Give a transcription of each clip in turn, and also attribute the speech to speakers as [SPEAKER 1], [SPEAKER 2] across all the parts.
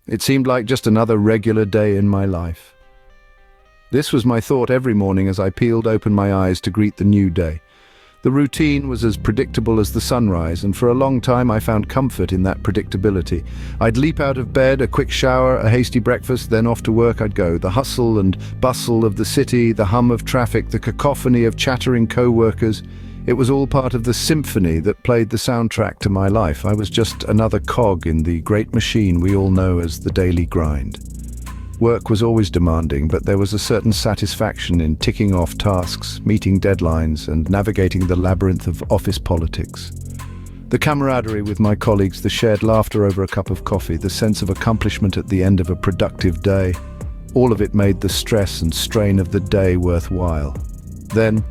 [SPEAKER 1] It seemed like just another regular day in my life. This was my thought every morning as I peeled open my eyes to greet the new day. The routine was as predictable as the sunrise, and for a long time I found comfort in that predictability. I'd leap out of bed, a quick shower, a hasty breakfast, then off to work I'd go. The hustle and bustle of the city, the hum of traffic, the cacophony of chattering co-workers, it was all part of the symphony that played the soundtrack to my life. I was just another cog in the great machine we all know as the daily grind. Work was always demanding, but there was a certain satisfaction in ticking off tasks, meeting deadlines, and navigating the labyrinth of office politics. The camaraderie with my colleagues, the shared laughter over a cup of coffee, the sense of accomplishment at the end of a productive day, all of it made the stress and strain of the day worthwhile. Then,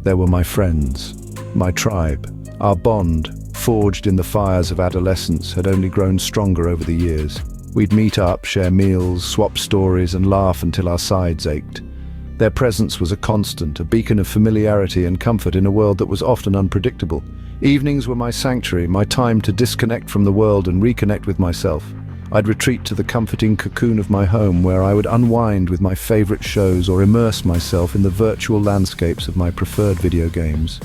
[SPEAKER 1] there were my friends, my tribe. Our bond, forged in the fires of adolescence, had only grown stronger over the years. We'd meet up, share meals, swap stories, and laugh until our sides ached. Their presence was a constant, a beacon of familiarity and comfort in a world that was often unpredictable. Evenings were my sanctuary, my time to disconnect from the world and reconnect with myself. I'd retreat to the comforting cocoon of my home, where I would unwind with my favorite shows or immerse myself in the virtual landscapes of my preferred video games.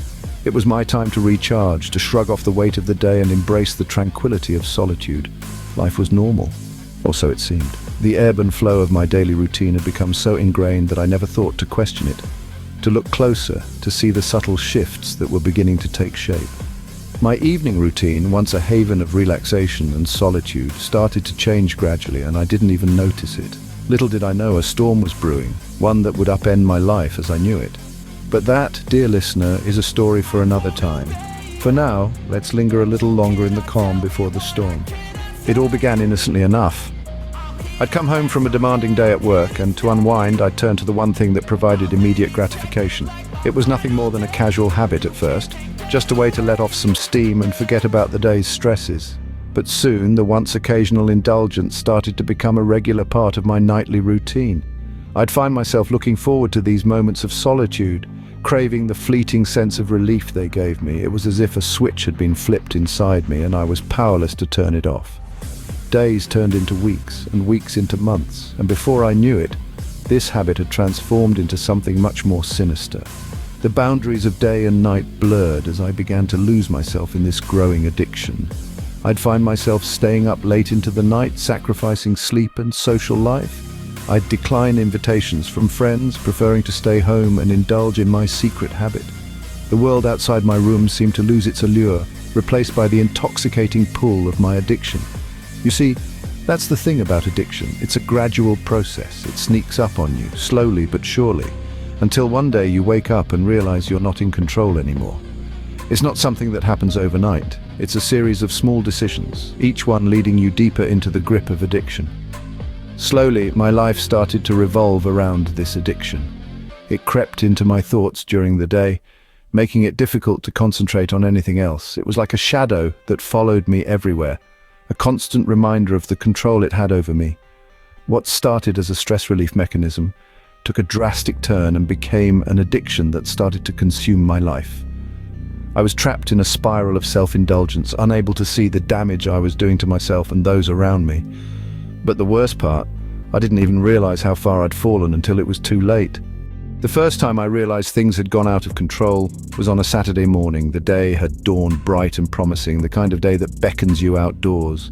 [SPEAKER 1] It was my time to recharge, to shrug off the weight of the day and embrace the tranquility of solitude. Life was normal. Or so it seemed. The ebb and flow of my daily routine had become so ingrained that I never thought to question it, to look closer, to see the subtle shifts that were beginning to take shape. My evening routine, once a haven of relaxation and solitude, started to change gradually, and I didn't even notice it. Little did I know a storm was brewing, one that would upend my life as I knew it. But that, dear listener, is a story for another time. For now, let's linger a little longer in the calm before the storm. It all began innocently enough. I'd come home from a demanding day at work, and to unwind, I'd turn to the one thing that provided immediate gratification. It was nothing more than a casual habit at first, just a way to let off some steam and forget about the day's stresses. But soon, the once occasional indulgence started to become a regular part of my nightly routine. I'd find myself looking forward to these moments of solitude, craving the fleeting sense of relief they gave me. It was as if a switch had been flipped inside me, and I was powerless to turn it off. Days turned into weeks, and weeks into months, and before I knew it, this habit had transformed into something much more sinister. The boundaries of day and night blurred as I began to lose myself in this growing addiction. I'd find myself staying up late into the night, sacrificing sleep and social life. I'd decline invitations from friends, preferring to stay home and indulge in my secret habit. The world outside my room seemed to lose its allure, replaced by the intoxicating pull of my addiction. You see, that's the thing about addiction. It's a gradual process. It sneaks up on you, slowly but surely, until one day you wake up and realize you're not in control anymore. It's not something that happens overnight. It's a series of small decisions, each one leading you deeper into the grip of addiction. Slowly, my life started to revolve around this addiction. It crept into my thoughts during the day, making it difficult to concentrate on anything else. It was like a shadow that followed me everywhere, a constant reminder of the control it had over me. What started as a stress relief mechanism took a drastic turn and became an addiction that started to consume my life. I was trapped in a spiral of self-indulgence, unable to see the damage I was doing to myself and those around me. But the worst part, I didn't even realize how far I'd fallen until it was too late. The first time I realized things had gone out of control was on a Saturday morning. The day had dawned bright and promising, the kind of day that beckons you outdoors.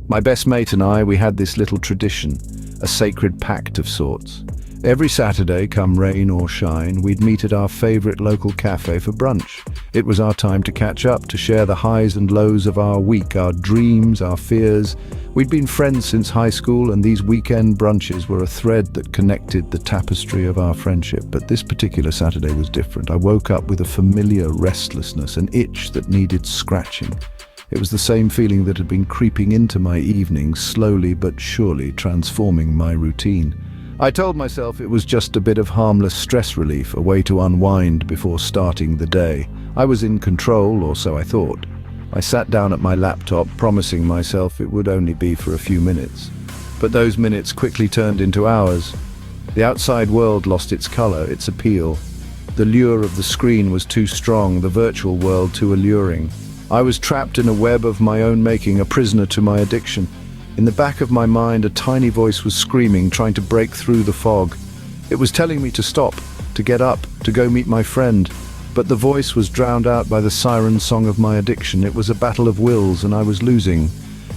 [SPEAKER 1] My best mate and I, we had this little tradition, a sacred pact of sorts. Every Saturday, come rain or shine, we'd meet at our favorite local cafe for brunch. It was our time to catch up, to share the highs and lows of our week, our dreams, our fears. We'd been friends since high school, and these weekend brunches were a thread that connected the tapestry of our friendship. But this particular Saturday was different. I woke up with a familiar restlessness, an itch that needed scratching. It was the same feeling that had been creeping into my evenings, slowly but surely transforming my routine. I told myself it was just a bit of harmless stress relief, a way to unwind before starting the day. I was in control, or so I thought. I sat down at my laptop, promising myself it would only be for a few minutes. But those minutes quickly turned into hours. The outside world lost its color, its appeal. The lure of the screen was too strong, the virtual world too alluring. I was trapped in a web of my own making, a prisoner to my addiction. In the back of my mind, a tiny voice was screaming, trying to break through the fog. It was telling me to stop, to get up, to go meet my friend. But the voice was drowned out by the siren song of my addiction. It was a battle of wills, and I was losing.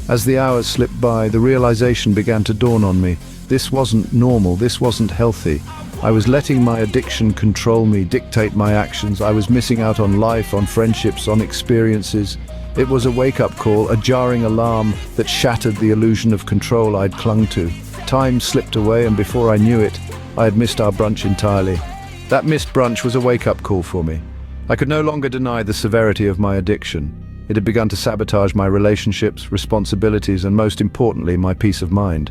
[SPEAKER 1] As the hours slipped by, the realization began to dawn on me. This wasn't normal, this wasn't healthy. I was letting my addiction control me, dictate my actions. I was missing out on life, on friendships, on experiences. It was a wake-up call, a jarring alarm that shattered the illusion of control I'd clung to. Time slipped away, and before I knew it, I had missed our brunch entirely. That missed brunch was a wake-up call for me. I could no longer deny the severity of my addiction. It had begun to sabotage my relationships, responsibilities, and most importantly, my peace of mind.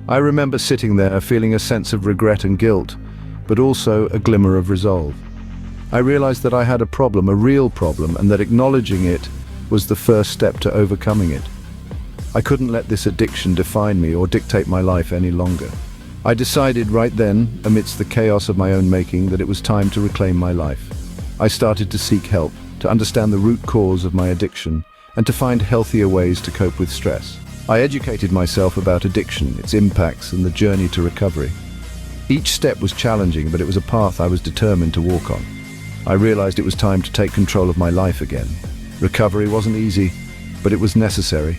[SPEAKER 1] I remember sitting there feeling a sense of regret and guilt, but also a glimmer of resolve. I realized that I had a problem, a real problem, and that acknowledging it was the first step to overcoming it. I couldn't let this addiction define me or dictate my life any longer. I decided right then, amidst the chaos of my own making, that it was time to reclaim my life. I started to seek help, to understand the root cause of my addiction, and to find healthier ways to cope with stress. I educated myself about addiction, its impacts, and the journey to recovery. Each step was challenging, but it was a path I was determined to walk on. I realized it was time to take control of my life again. Recovery wasn't easy, but it was necessary.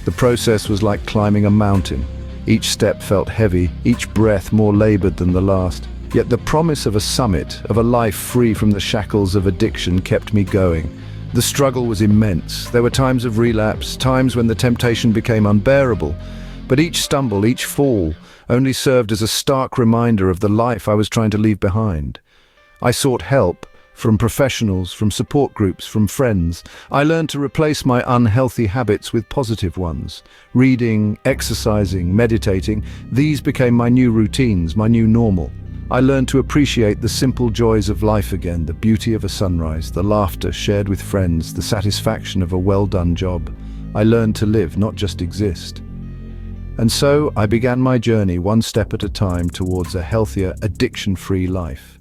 [SPEAKER 1] The process was like climbing a mountain. Each step felt heavy, each breath more labored than the last. Yet the promise of a summit, of a life free from the shackles of addiction, kept me going. The struggle was immense. There were times of relapse, times when the temptation became unbearable. But each stumble, each fall, only served as a stark reminder of the life I was trying to leave behind. I sought help from professionals, from support groups, from friends. I learned to replace my unhealthy habits with positive ones. Reading, exercising, meditating, these became my new routines, my new normal. I learned to appreciate the simple joys of life again, the beauty of a sunrise, the laughter shared with friends, the satisfaction of a well-done job. I learned to live, not just exist. And so I began my journey one step at a time towards a healthier, addiction-free life.